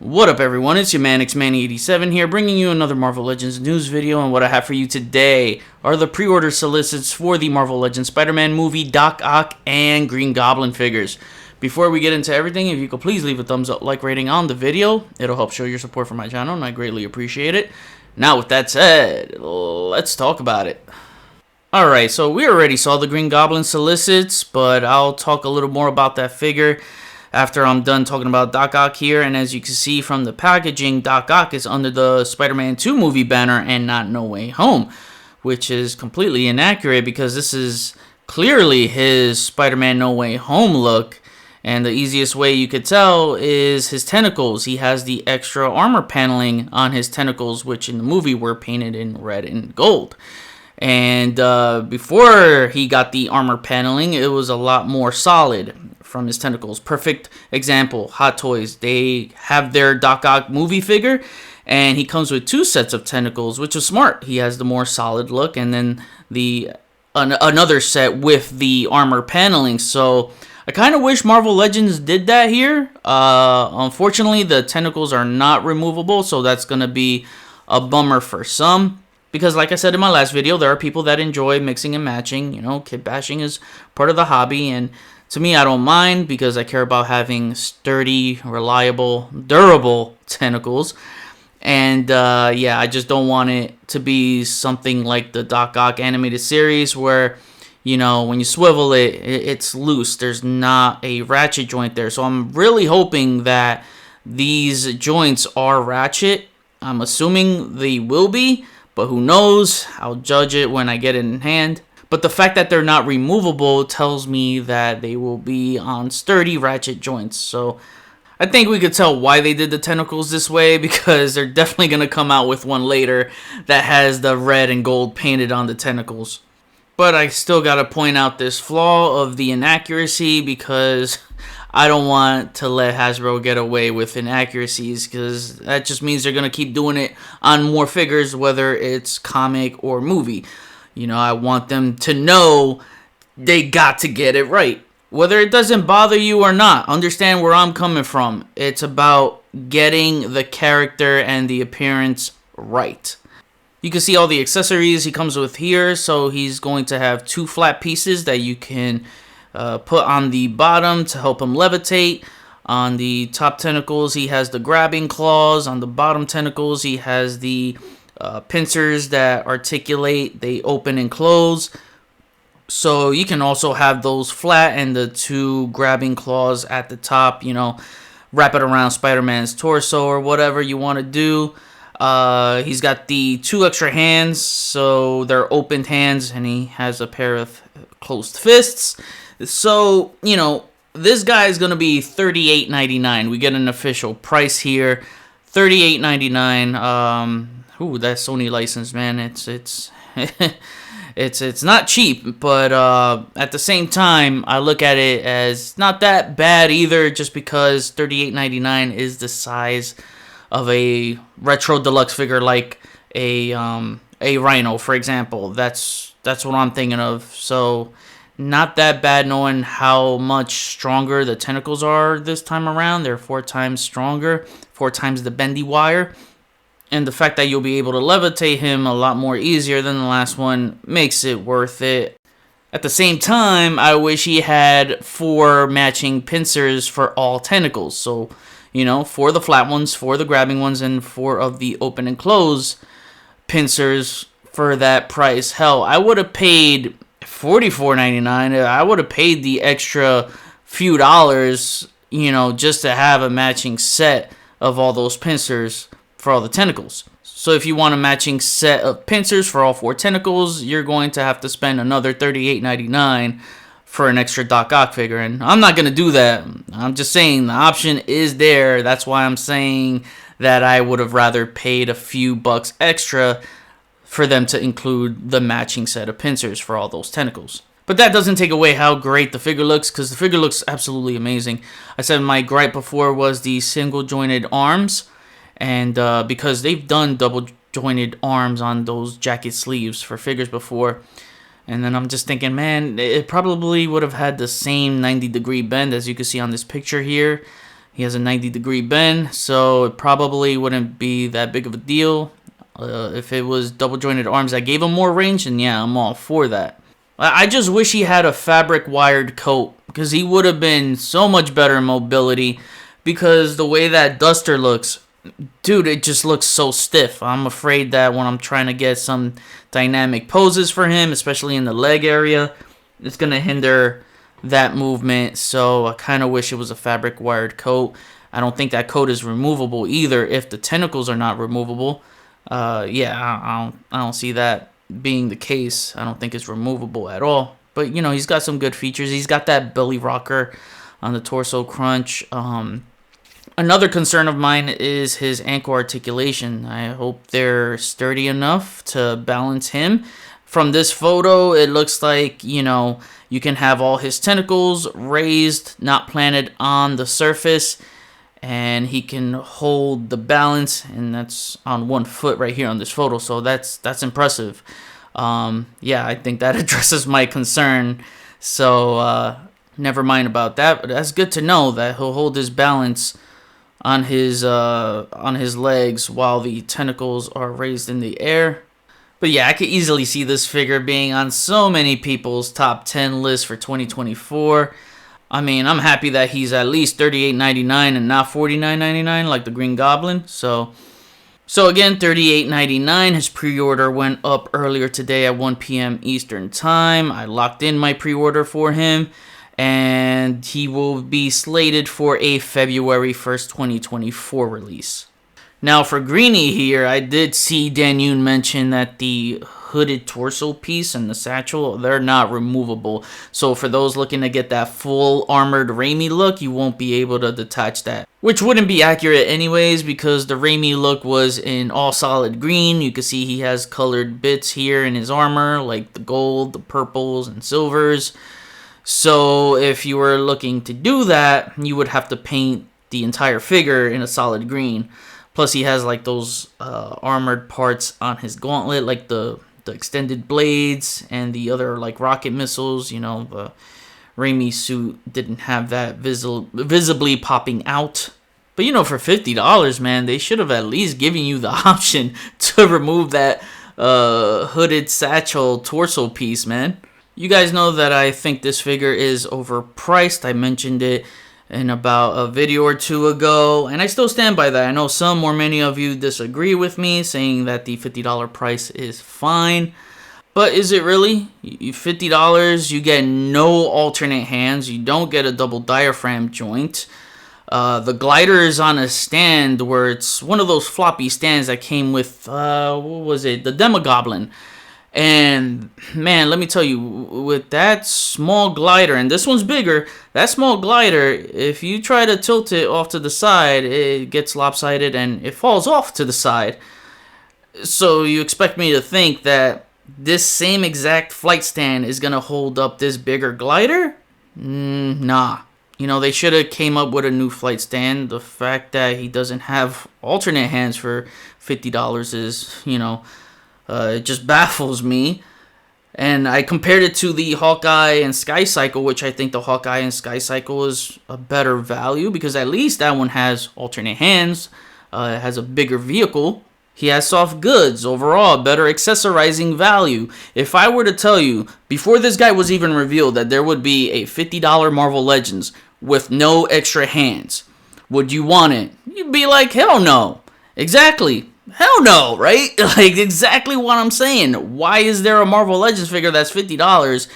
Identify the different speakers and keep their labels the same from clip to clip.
Speaker 1: What up, everyone? It's your man Xmanny87 here, bringing you another Marvel Legends news video. And what I have for you today are the pre-order solicits for the Marvel Legends Spider-Man movie, Doc Ock, and Green Goblin figures. Before we get into everything, if you could please leave a thumbs up, like rating on the video, it'll help show your support for my channel, and I greatly appreciate it. Now, with that said, let's talk about it. Alright, so we already saw the Green Goblin solicits, but I'll talk a little more about that figure after I'm done talking about Doc Ock here. And as you can see from the packaging, Doc Ock is under the Spider-Man 2 movie banner and not No Way Home, which is completely inaccurate because this is clearly his Spider-Man No Way Home look. And the easiest way you could tell is his tentacles. He has the extra armor paneling on his tentacles, which in the movie were painted in red and gold. And before he got the armor paneling, it was a lot more solid from his tentacles. Perfect example, Hot Toys. They have their Doc Ock movie figure, and he comes with two sets of tentacles, which is smart. He has the more solid look, and then another set with the armor paneling. So I kind of wish Marvel Legends did that here. Unfortunately, the tentacles are not removable, so that's going to be a bummer for some. Because like I said in my last video, there are people that enjoy mixing and matching. You know, kid bashing is part of the hobby. And to me, I don't mind because I care about having sturdy, reliable, durable tentacles. And yeah, I just don't want it to be something like the Doc Ock animated series where, you know, when you swivel it, it's loose. There's not a ratchet joint there. So I'm really hoping that these joints are ratchet. I'm assuming they will be. But who knows? I'll judge it when I get it in hand. But the fact that they're not removable tells me that they will be on sturdy ratchet joints. So I think we could tell why they did the tentacles this way, because they're definitely going to come out with one later that has the red and gold painted on the tentacles. But I still got to point out this flaw of the inaccuracy, because I don't want to let Hasbro get away with inaccuracies, because that just means they're going to keep doing it on more figures, whether it's comic or movie. You know, I want them to know they got to get it right. Whether it doesn't bother you or not, understand where I'm coming from. It's about getting the character and the appearance right. You can see all the accessories he comes with here. So he's going to have two flat pieces that you can put on the bottom to help him levitate. On the top tentacles, he has the grabbing claws. On the bottom tentacles, he has the pincers that articulate. They open and close. So you can also have those flat and the two grabbing claws at the top. You know, wrap it around Spider-Man's torso or whatever you want to do. He's got the two extra hands, so they're opened hands, and he has a pair of closed fists. So, you know, this guy is going to be $38.99. We get an official price here, $38.99. Ooh, that Sony license, man. It's it's not cheap, but at the same time, I look at it as not that bad either, just because $38.99 is the size of a retro deluxe figure like a Rhino, for example. That's what I'm thinking of. So not that bad, knowing how much stronger the tentacles are this time around. They're 4 times stronger, 4 times the bendy wire. And the fact that you'll be able to levitate him a lot more easier than the last one makes it worth it. At the same time, I wish he had 4 matching pincers for all tentacles. So, you know, 4 of the flat ones, 4 of the grabbing ones, and 4 of the open and close pincers for that price. Hell, I would have paid $44.99. I would have paid the extra few dollars, you know, just to have a matching set of all those pincers for all the tentacles. So if you want a matching set of pincers for all 4 tentacles, you're going to have to spend another $38.99 for an extra Doc Ock figure. And I'm not going to do that. I'm just saying the option is there. That's why I'm saying that I would have rather paid a few bucks extra for them to include the matching set of pincers for all those tentacles. But that doesn't take away how great the figure looks, because the figure looks absolutely amazing. I said my gripe before was the single jointed arms, and because they've done double jointed arms on those jacket sleeves for figures before. And then I'm just thinking, man, it probably would have had the same 90-degree bend as you can see on this picture here. He has a 90-degree bend, so it probably wouldn't be that big of a deal. If it was double jointed arms that gave him more range, and yeah, I'm all for that. I just wish he had a fabric wired coat, because he would have been so much better in mobility, because the way that Duster looks, dude, it just looks so stiff. I'm afraid that when I'm trying to get some dynamic poses for him, especially in the leg area, it's going to hinder that movement. So I kind of wish it was a fabric wired coat. I don't think that coat is removable either if the tentacles are not removable. I don't see that being the case. I don't think it's removable at all. But, you know, he's got some good features. He's got that belly rocker on the torso crunch. Another concern of mine is his ankle articulation. I hope they're sturdy enough to balance him. From this photo, it looks like, you know, you can have all his tentacles raised, not planted on the surface, and he can hold the balance, and that's on one foot right here on this photo, so that's impressive. I think that addresses my concern, so never mind about that, but that's good to know that he'll hold his balance on his legs while the tentacles are raised in the air. But yeah, I could easily see this figure being on so many people's top 10 list for 2024. I mean, I'm happy that he's at least $38.99 and not $49.99 like the Green Goblin. So again, $38.99. His pre-order went up earlier today at 1 p.m. Eastern Time. I locked in my pre-order for him, and he will be slated for a February 1st, 2024 release. Now for Greenie here, I did see Dan Yoon mention that the hooded torso piece and the satchel, they're not removable. So for those looking to get that full armored Raimi look, you won't be able to detach that. Which wouldn't be accurate anyways, because the Raimi look was in all solid green. You can see he has colored bits here in his armor, like the gold, the purples, and silvers. So if you were looking to do that, you would have to paint the entire figure in a solid green. Plus, he has like those armored parts on his gauntlet, like the extended blades and the other like rocket missiles. You know, the Raimi suit didn't have that visibly popping out. But you know, for $50, man, they should have at least given you the option to remove that hooded satchel torso piece, man. You guys know that I think this figure is overpriced. I mentioned it in about a video or two ago, and I still stand by that. I know some or many of you disagree with me, saying that the $50 price is fine. But is it really? $50, you get no alternate hands, you don't get a double diaphragm joint. The glider is on a stand where it's one of those floppy stands that came with, the Demo Goblin. And man, let me tell you, with that small glider, and this one's bigger, that small glider, if you try to tilt it off to the side, it gets lopsided and it falls off to the side. So you expect me to think that this same exact flight stand is going to hold up this bigger glider? Nah. You know, they should have came up with a new flight stand. The fact that he doesn't have alternate hands for $50 is, you know, it just baffles me. And I compared it to the Hawkeye and Sky Cycle, which I think the Hawkeye and Sky Cycle is a better value, because at least that one has alternate hands, it has a bigger vehicle. He has soft goods, overall better accessorizing value. If I were to tell you, before this guy was even revealed, that there would be a $50 Marvel Legends with no extra hands, would you want it? You'd be like, hell no. Exactly. Hell no, right? Like, exactly what I'm saying. Why is there a Marvel Legends figure that's $50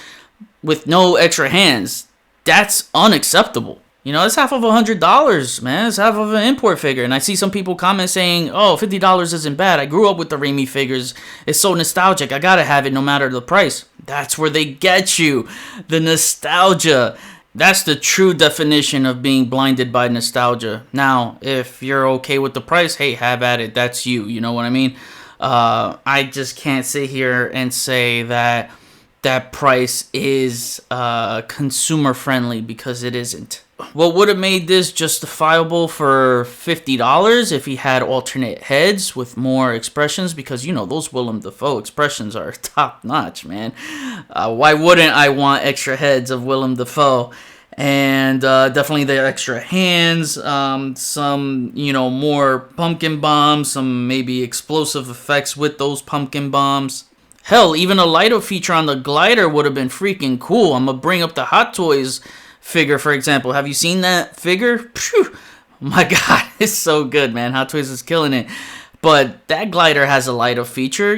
Speaker 1: with no extra hands? That's unacceptable. You know, it's half of $100, man. It's half of an import figure. And I see some people comment saying, oh, $50 isn't bad. I grew up with the Raimi figures. It's so nostalgic. I gotta have it no matter the price. That's where they get you. The nostalgia. That's the true definition of being blinded by nostalgia. Now, if you're okay with the price, hey, have at it. That's you. You know what I mean? I just can't sit here and say that that price is consumer friendly, because it isn't. What would have made this justifiable for $50 if he had alternate heads with more expressions? Because, you know, those Willem Dafoe expressions are top notch, man. Why wouldn't I want extra heads of Willem Dafoe? And definitely the extra hands, some, more pumpkin bombs, some maybe explosive effects with those pumpkin bombs. Hell, even a light up feature on the glider would have been freaking cool. I'm gonna bring up the Hot Toys figure, for example. Have you seen that figure? Phew, my god, it's so good, man. Hot Toys is killing it. But that glider has a light up feature.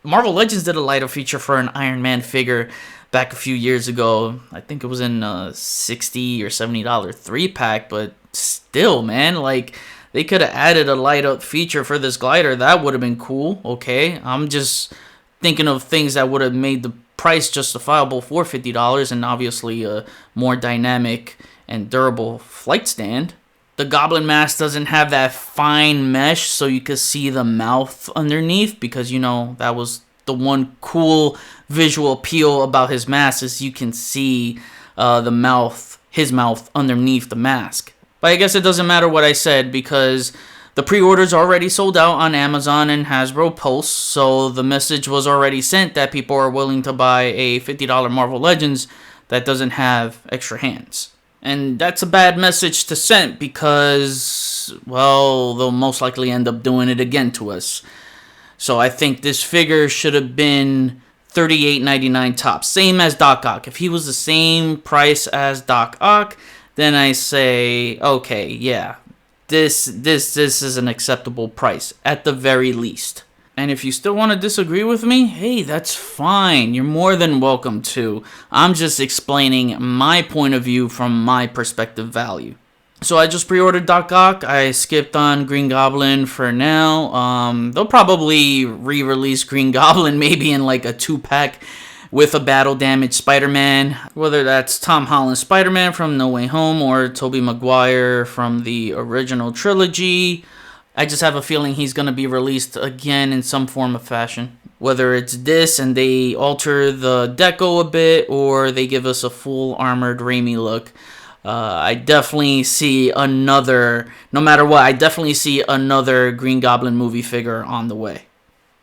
Speaker 1: Marvel Legends did a light up feature for an Iron Man figure back a few years ago. I think it was in a $60 or $70 3-pack, but still, man, like, they could have added a light up feature for this glider. That would have been cool. Okay, I'm just thinking of things that would have made the price justifiable for $50, and obviously a more dynamic and durable flight stand. The Goblin mask doesn't have that fine mesh so you could see the mouth underneath, because that was the one cool visual appeal about his mask, is you can see his mouth underneath the mask. But I guess it doesn't matter what I said, because the pre-orders already sold out on Amazon and Hasbro Pulse, so the message was already sent that people are willing to buy a $50 Marvel Legends that doesn't have extra hands. And that's a bad message to send, because, well, they'll most likely end up doing it again to us. So I think this figure should have been $38.99 tops, same as Doc Ock. If he was the same price as Doc Ock, then I say, okay, yeah, this is an acceptable price at the very least. And if you still want to disagree with me, hey, that's fine. You're more than welcome to. I'm just explaining my point of view from my perspective value. So I just pre-ordered Doc Ock. I skipped on Green Goblin for now. They'll probably re-release Green Goblin maybe in like a 2-pack with a battle-damaged Spider-Man. Whether that's Tom Holland's Spider-Man from No Way Home or Tobey Maguire from the original trilogy. I just have a feeling he's going to be released again in some form of fashion. Whether it's this and they alter the deco a bit, or they give us a full armored Raimi look. I definitely see another, no matter what, I definitely see another Green Goblin movie figure on the way.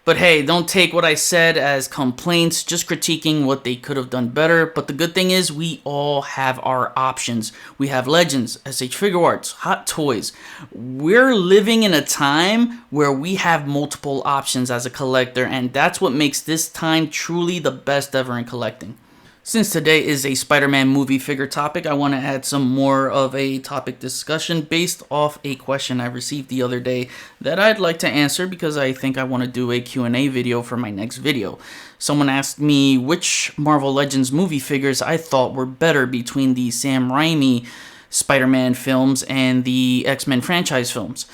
Speaker 1: But hey, don't take what I said as complaints, just critiquing what they could have done better. But the good thing is we all have our options. We have Legends, SH Figure Arts, Hot Toys. We're living in a time where we have multiple options as a collector, and that's what makes this time truly the best ever in collecting. Since today is a Spider-Man movie figure topic, I want to add some more of a topic discussion based off a question I received the other day that I'd like to answer, because I think I want to do a Q&A video for my next video. Someone asked me which Marvel Legends movie figures I thought were better between the Sam Raimi Spider-Man films and the X-Men franchise films.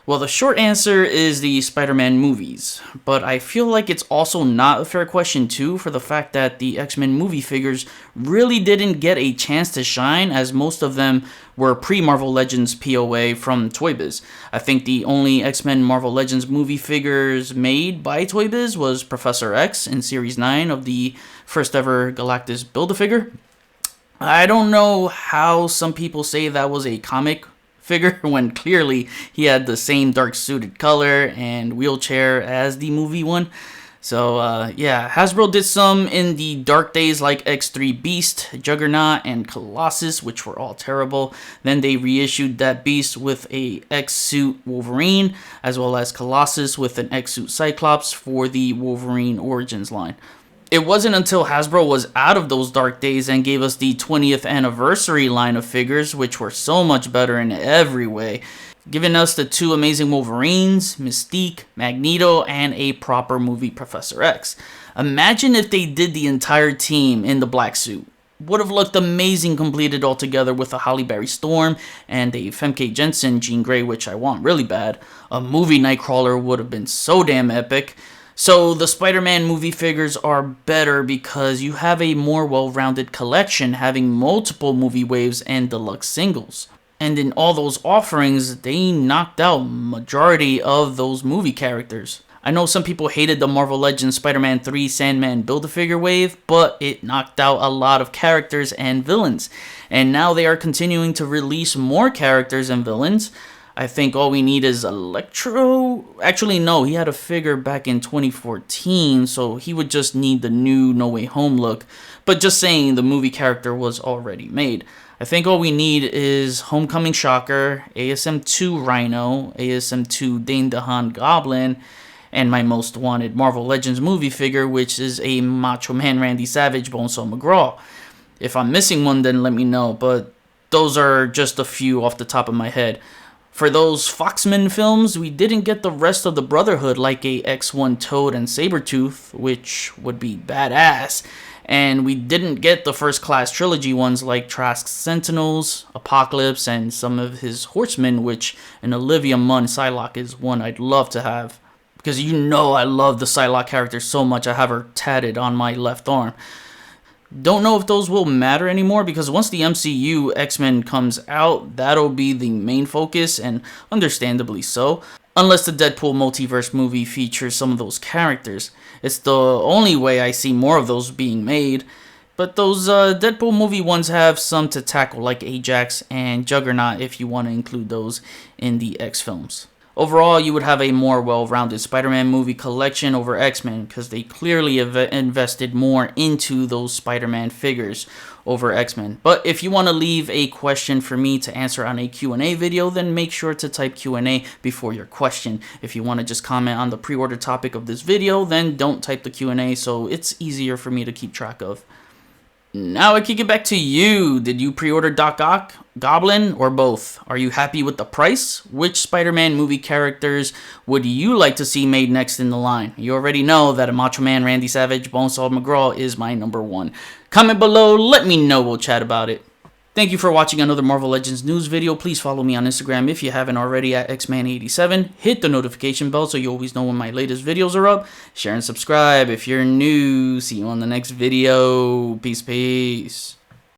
Speaker 1: Well, the short answer is the Spider-Man movies, but I feel like it's also not a fair question too, for the fact that the X-Men movie figures really didn't get a chance to shine, as most of them were pre-Marvel Legends POA from Toy Biz. I think the only X-Men Marvel Legends movie figures made by Toy Biz was Professor X in Series 9 of the first ever Galactus Build-A-Figure. I don't know how some people say that was a comic figure when clearly he had the same dark suited color and wheelchair as the movie one. So yeah, Hasbro did some in the dark days like X3 Beast, Juggernaut, and Colossus, which were all terrible. Then they reissued that Beast with a X-suit Wolverine, as well as Colossus with an X-suit Cyclops for the Wolverine Origins line. It wasn't until Hasbro was out of those dark days and gave us the 20th anniversary line of figures, which were so much better in every way, giving us the 2 amazing Wolverines, Mystique, Magneto, and a proper movie Professor X. Imagine if they did the entire team in the black suit. Would have looked amazing completed all together with a Halle Berry Storm and a Femke Jensen Jean Grey, which I want really bad. A movie Nightcrawler would have been so damn epic. So the Spider-Man movie figures are better because you have a more well-rounded collection, having multiple movie waves and deluxe singles. And in all those offerings, they knocked out majority of those movie characters. I know some people hated the Marvel Legends Spider-Man 3 Sandman Build-A-Figure wave, but it knocked out a lot of characters and villains. And now they are continuing to release more characters and villains. I think all we need is Electro. Actually, no, he had a figure back in 2014, so he would just need the new No Way Home look. But just saying, the movie character was already made. I think all we need is Homecoming Shocker, ASM2 Rhino, ASM2 Dane DeHaan Goblin, and my most wanted Marvel Legends movie figure, which is a Macho Man Randy Savage Bonesaw McGraw. If I'm missing one, then let me know, but those are just a few off the top of my head. For those Foxman films, we didn't get the rest of the Brotherhood like a X1 Toad and Sabretooth, which would be badass. And we didn't get the First Class trilogy ones like Trask's Sentinels, Apocalypse, and some of his Horsemen, which an Olivia Munn Psylocke is one I'd love to have. Because you know I love the Psylocke character so much, I have her tatted on my left arm. Don't know if those will matter anymore, because once the MCU X-Men comes out, that'll be the main focus, and understandably so. Unless the Deadpool multiverse movie features some of those characters. It's the only way I see more of those being made. But those Deadpool movie ones have some to tackle, like Ajax and Juggernaut, if you want to include those in the X films. Overall, you would have a more well-rounded Spider-Man movie collection over X-Men, because they clearly have invested more into those Spider-Man figures over X-Men. But if you want to leave a question for me to answer on a Q&A video, then make sure to type Q&A before your question. If you want to just comment on the pre-order topic of this video, then don't type the Q&A, so it's easier for me to keep track of. Now I kick it back to you. Did you pre-order Doc Ock, Goblin, or both? Are you happy with the price? Which Spider-Man movie characters would you like to see made next in the line? You already know that a Macho Man Randy Savage Bonesaw McGraw is my number one. Comment below, let me know, we'll chat about it. Thank you for watching another Marvel Legends news video. Please follow me on Instagram if you haven't already at xman87. Hit the notification bell so you always know when my latest videos are up. Share and subscribe if you're new. See you on the next video. Peace, peace.